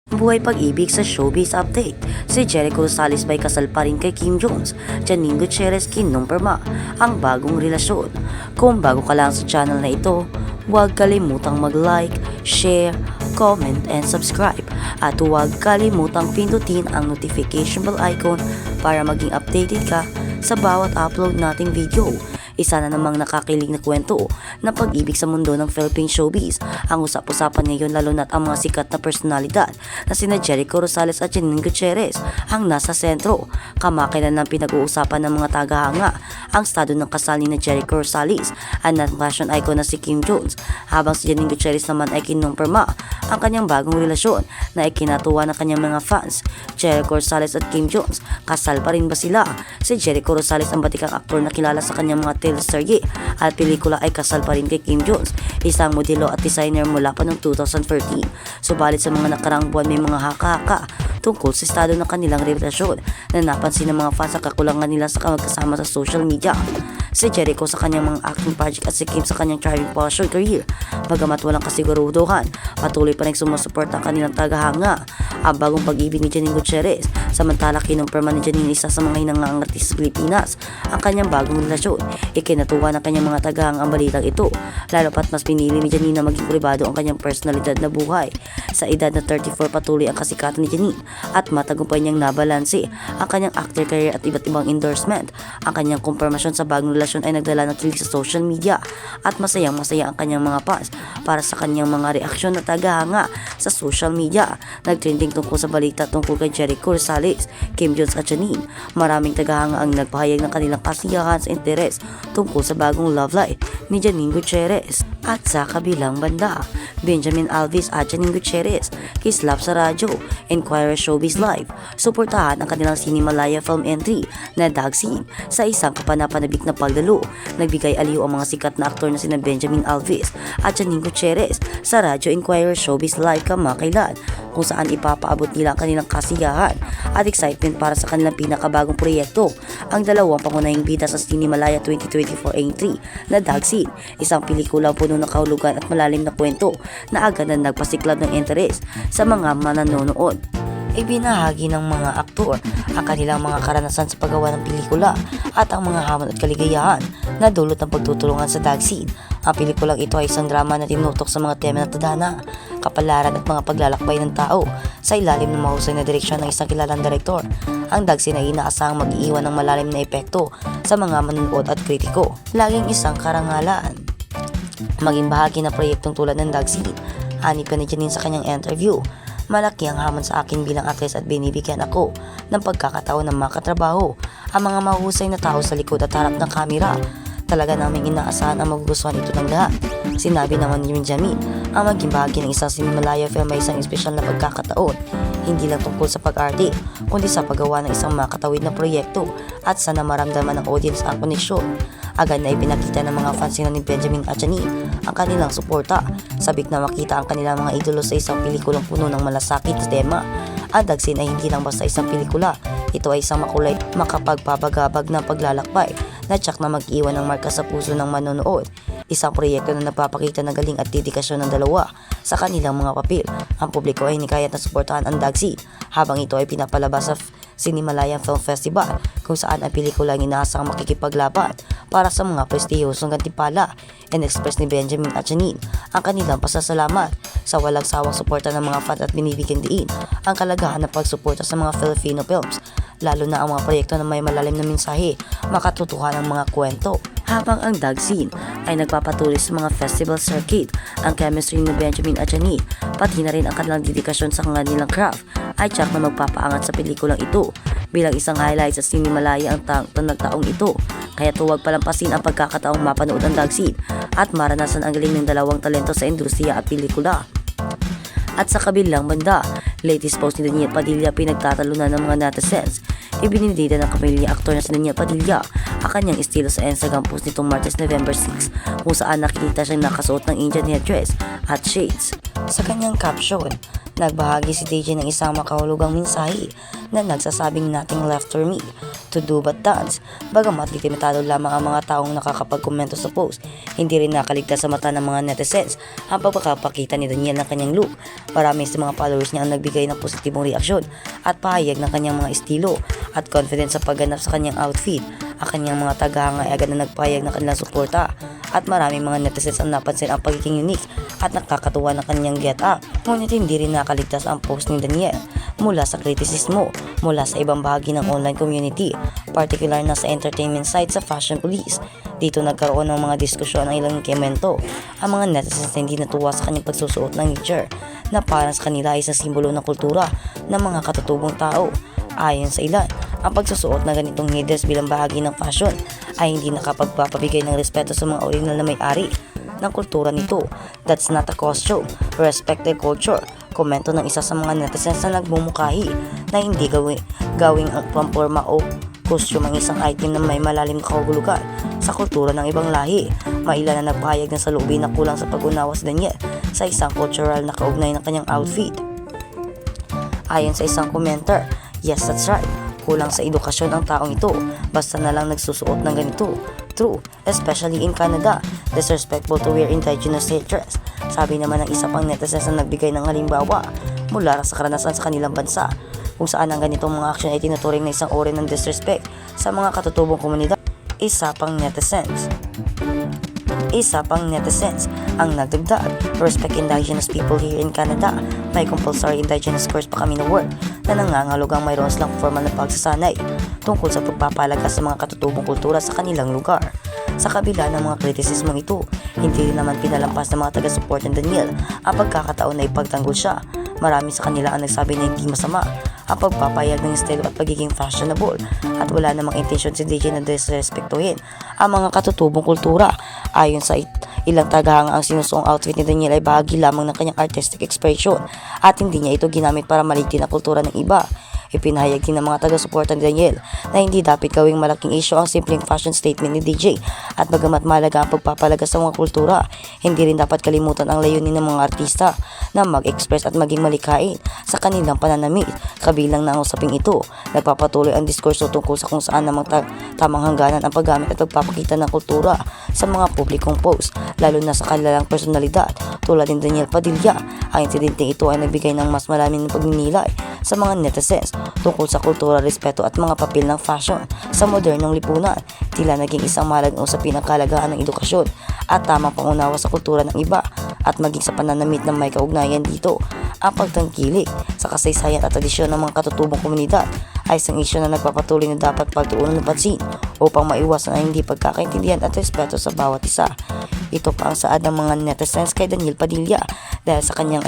Buhay pag-ibig sa showbiz update. Si Jericho Rosales may kasal pa rin kay Kim Jones. Janine Gutierrez kinumpirma ang bagong relasyon. Kung bago ka lang sa channel na ito, huwag kalimutang mag-like, share, comment, and subscribe. At huwag kalimutang pindutin ang notification bell icon para maging updated ka sa bawat upload nating video. Isa na namang nakakilig na kwento ng pag-ibig sa mundo ng Philippine showbiz. Ang usap-usapan ngayon lalo na't ang mga sikat na personalidad na sina Jericho Rosales at Janine Gutierrez ang nasa sentro. Kamakailan lang pinag-uusapan ng mga tagahanga ang estado ng kasal ni na Jericho Rosales at ng fashion icon na si Kim Jones, habang si Janine Gutierrez naman ay kinumpirma ang kanyang bagong relasyon na ikinatuwa ng kanyang mga fans. Jericho Rosales at Kim Jones, kasal pa rin ba sila? Si Jericho Rosales, ang batikang aktor na kilala sa kanyang mga teleserye at pelikula, ay kasal pa rin kay Kim Jones, isang modelo at designer mula pa noong 2013. Subalit sa mga nakarang buwan may mga haka-haka tungkol sa estado ng kanilang relasyon na napansin ng mga fans sa kakulangan nila sa magkasama sa social media. Si Jericho sa kanyang mga acting project at si Kim sa kanyang thriving fashion career. Bagamat walang kasiguruduhan, patuloy pa rin sumusuporta ang kanilang tagahanga ang bagong pag-ibig ni Janine Gutierrez. Samantala, kinumpirma ni Janine, isa sa mga hinangang artist sa Pilipinas, ang kanyang bagong relasyon. Ikinatuwa ng kanyang mga tagahanga ang balitang ito, lalo pat mas pinili ni Janine na maging pribado ang kanyang personalidad na buhay. Sa edad na 34, patuloy ang kasikatan ni Janine at matagumpay niyang nabalanse ang kanyang actor career at iba't ibang endorsement. Ang kanyang kumpirmasyon sa bagong relasyon ay nagdala ng kilig sa social media at masayang-masaya ang kanyang mga fans para sa kanyang mga reaksyon na tagahanga sa social media. Nagtrending tungkol sa balita tungkol kay Jericho Rosales, Kim Jones at Janine. Maraming tagahanga ang nagpahayag ng kanilang kasiyahan sa interes tungkol sa bagong love life ni Janine Gutierrez. At sa kabilang banda, Benjamin Alves at Janine Gutierrez kislap sa radyo. Inquirer Showbiz Live, suportahan ang kanilang Cinemalaya film entry na Dog Scene sa isang kapanapanabik na pagdalo. Nagbigay aliw ang mga sikat na aktor na sina Benjamin Alves at Janine Gutierrez sa radyo Inquirer Showbiz Live kamakailan, kung saan ipapaabot nila ang kanilang kasiyahan at excitement para sa kanilang pinakabagong proyekto, ang dalawang pangunahing bida sa Cinemalaya 2024 entry na Dog Scene, isang pelikulang puno ng kahulugan at malalim na kwento na agad na nagpasiklab ng interes sa mga mananonood. Ibinahagi ng mga aktor ang kanilang mga karanasan sa paggawa ng pelikula at ang mga hamon at kaligayahan na dulot ng pagtutulungan sa Dog Scene. Ang pelikulang ito ay isang drama na tinutok sa mga tema ng tadhana, kapalaran at mga paglalakbay ng tao sa ilalim ng mahusay na direksyon ng isang kilalang direktor. Ang Dog Scene ay inaasahang mag-iwan ng malalim na epekto sa mga manonood at kritiko. Laging isang karangalan maging bahagi ng proyektong tulad ng Dog Scene. Hanip pa ni Janine sa kanyang interview, "Malaki ang hamon sa akin bilang aktres at binibigyan ako ng pagkakataon ng makatrabaho ang mga mahusay na tao sa likod at harap ng kamera. Talaga naming inaasahan ang magugustuhan ito ng lahat." Sinabi naman ni Benjamin, ang maging bahagi ng isang Cinemalaya film ay isang espesyal na pagkakataon, hindi lang tungkol sa pag-arte, kundi sa paggawa ng isang makatawid na proyekto at sana maramdaman ng audience ang koneksyon. Agad na ipinakita ng mga fans ni Benjamin at Janine ang kanilang suporta, sabik na makita ang kanilang mga idolo sa isang pelikulang puno ng malasakit na tema. Ang Dog Scene ay hindi lang basta isang pelikula, ito ay isang makulay, makapagpabagabag na paglalakbay na tsak na mag-iwan ng marka sa puso ng manonood. Isang proyekto na nagpapakita ng galing at dedikasyon ng dalawa sa kanilang mga papel. Ang publiko ay hinikayat na suportahan ang Dog Scene habang ito ay pinapalabas sa Cinemalaya Film Festival, kung saan ang pelikula ay inaasang makikipaglaban para sa mga prestihosong gantimpala. In-express ni Benjamin at Janine ang kanilang pasasalamat sa walang sawang suporta ng mga fans at binibigyan diin ang kalagahan ng pagsuporta sa mga Filipino films, lalo na ang mga proyekto na may malalim na mensahe, makatutuhan ng mga kwento. Habang ang Dog Scene ay nagpapatuloy sa mga festival circuit, ang chemistry ni Benjamin at Janine, pati na rin ang kanilang dedikasyon sa kanilang craft, ay tsak na magpapaangat sa pelikulang ito bilang isang highlight sa Cinemalaya ang taong ito. Kaya huwag palampasin ang pagkakataong mapanood ang Dog Scene at maranasan ang galing ng dalawang talento sa industriya at pelikula. At sa kabilang banda, latest post ni Daniel Padilla pinagtatalunan ng mga netizens. Ibinidida ng pamilya aktor na si Daniel Padilla ang kanyang estilo sa Instagram post nitong Martes, November 6, kung saan nakikita siyang nakasuot ng Indian headdress at shades. Sa kanyang caption, Nagbahagi si DJ ng isang makahulugang mensahe na nagsasabing nothing left for me to do but dance. Bagamat limitado lamang ang mga taong nakakapagkomento sa post, hindi rin nakaligtas sa mata ng mga netizens ang pagpapakita ni Daniel ng kanyang look. Marami sa mga followers niya ang nagbigay ng positibong reaksyon at pahayag ng kanyang mga estilo at confidence sa pagganap sa kanyang outfit. Ang kanyang mga tagahanga ay agad na nagpahayag ng kanilang suporta at maraming mga netizens ang napansin ang pagiging unique at nakakatuwa ng kanyang get up. Ngunit hindi rin nakaligtas ang post ni Daniel mula sa kritisismo mula sa ibang bahagi ng online community, particular na sa entertainment site sa Fashion Police. Dito nagkaroon ng mga diskusyon ang ilang komento. Ang mga netizens na hindi natuwa sa kanyang pagsusuot ng knitwear na parang sa kanila ay isang simbolo ng kultura ng mga katutubong tao. Ayon sa ilan, ang pagsusuot ng ganitong headdress bilang bahagi ng fashion ay hindi nakapagpapabigay ng respeto sa mga original na may-ari ng kultura nito. That's not a costume, respect the culture. Komento ng isa sa mga netizens na nagbumukahi na hindi gawing ang pamporma o costume ang isang item na may malalim na kahulugan sa kultura ng ibang lahi. Mailan na nagpahayag na sa loob na kulang sa pag-unawa si Daniel sa isang cultural na kaugnay ng kanyang outfit. Ayon sa isang commenter, yes, that's right. Kulang sa edukasyon ang taong ito. Basta na lang nagsusuot ng ganito. True, especially in Canada. Disrespectful to wear indigenous headdress. Sabi naman ng isa pang netizens na nagbigay ng halimbawa mula sa karanasan sa kanilang bansa kung saan ang ganitong mga aksyon ay tinuturing na isang uri ng disrespect sa mga katutubong komunidad. Isa pang netizens ang nagdagdag, respect indigenous people here in Canada. May compulsory indigenous course pa kami na work na nangangahulugang mayroon silang formal na pagsasanay tungkol sa pagpapalaga sa mga katutubong kultura sa kanilang lugar. Sa kabila ng mga kritisismong ito, hindi rin naman pinalampas ng mga taga-support ng Daniel ang pagkakataon na ipagtanggol siya. Marami sa kanila ang nagsabi na hindi masama ang pagpapayag ng estilo at pagiging fashionable at wala namang intensyon si DJ na disrespektuhin ang mga katutubong kultura. Ayon sa ilang tagahanga, ang sinusuong outfit ni Daniel ay bahagi lamang ng kanyang artistic expression at hindi niya ito ginamit para malitin ang kultura ng iba. Ipinahayag din ng mga taga-suporta ni Daniel na hindi dapat gawing malaking issue ang simpleng fashion statement ni DJ at bagamat mahalaga ang pagpapalaga sa mga kultura, hindi rin dapat kalimutan ang layunin ng mga artista na mag-express at maging malikhain sa kanilang pananamit. Kabilang na ang usaping ito, nagpapatuloy ang diskurso tungkol sa kung saan namang tamang hangganan ang paggamit at pagpapakita ng kultura sa mga publikong post, lalo na sa kanilang personalidad tulad ni Daniel Padilla. Ang insidente ito ay nagbigay ng mas maraming pagninilay sa mga netizens tungkol sa kultura, respeto at mga papel ng fashion sa modernong lipunan. Tila naging isang mahalagang usapin ang kalagahan ng edukasyon at tamang pangunawa sa kultura ng iba at maging sa pananamit na may kaugnayan dito. Ang pagtangkilik sa kasaysayan at tradisyon ng mga katutubong komunidad ay isang isyu na nagpapatuloy na dapat pagtuunan ng pansin upang maiwasan ang hindi pagkakaintindihan at respeto sa bawat isa. Ito pa ang saad ng mga netizens kay Daniel Padilla dahil sa kanyang